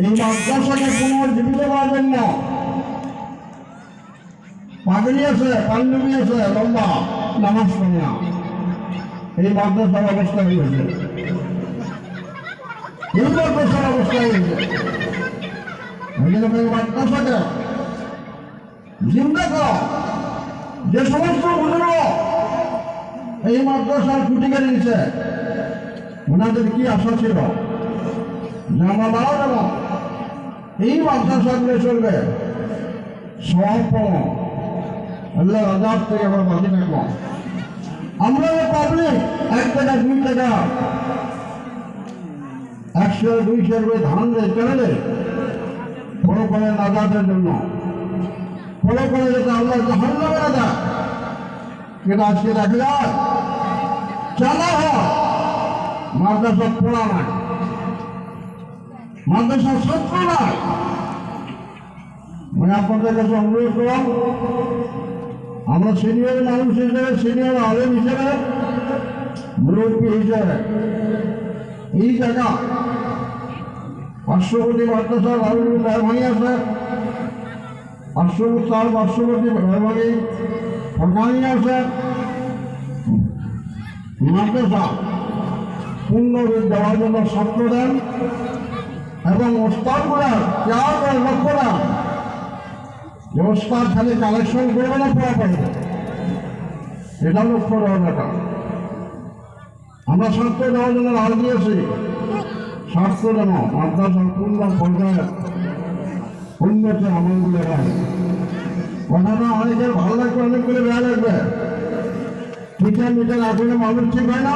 এই মাদ্রাসাকে পুনর্জীবিত করার জন্য পাগড়ি আছে, পাঞ্জাবি আছে, লম্বা নামাজ পড়ে না, এই মাদ্রাসার অবস্থা হয়েছে, এই মাদ্রাসার অবস্থা হয়েছে। মাদ্রাসাকে জিন্দা কর। যে সমস্ত বুজুর্গ এই মাদ্রাসার ছুটি কেড়ে নিচ্ছে, ওনাদের কি আশা ছিল যে আমরা মারা যাব, এই মাদ্রাসাগুলো চলবে সব আল্লাহ আজাদ থেকে আমরা বাঁচে থাকবো। আমরা পাবলিক 1 টাকা 2 টাকা 100 200 করে ধান দেয় কেন দেয়? ফলো করে আজাদের জন্য, ফলো করে যেটা আল্লাহ জাহান্নামে না দেয়। কিন্তু আজকে দেখা যায় চালা হয় মাদ্রাসা পড়া নাই, মাদ্রাসা ছাত্র নাই। আমি আপনাদের কাছে অনুরোধ করলাম, আমরা সিনিয়র মানুষ হিসেবে, সিনিয়র আলেম হিসেবে, মুরব্বী হিসেবে এই জায়গা পার্শ্ববর্তী মাদ্রাসা রাহুল মেহরবানি আছে, পার্শ্ববর্তী মেহরবানি ফরকানি আছে। মাদ্রাসা পূর্ণ দেওয়ার জন্য ছাত্র দেন এবং ওস্তাদগুলা কেয়ার করে লক্ষ্য দেন যে ওস্তাদ খালি কালেকশন করবে না, পড়া পারবে, এটা লক্ষ্য দেওয়ার ব্যাপার। আমরা ছাত্র দেওয়ার জন্য রাজ দিয়েছি, ছাত্র যেন মাদ্রাসার পূর্ণ পর্যায়ে উন্নতি আমলগুলো হয়। কথাটা অনেকের ভালো লাগবে, অনেকগুলো বেড়া লাগবে। টিচার মিটার আসলে মানুষ ঠিক হয় না।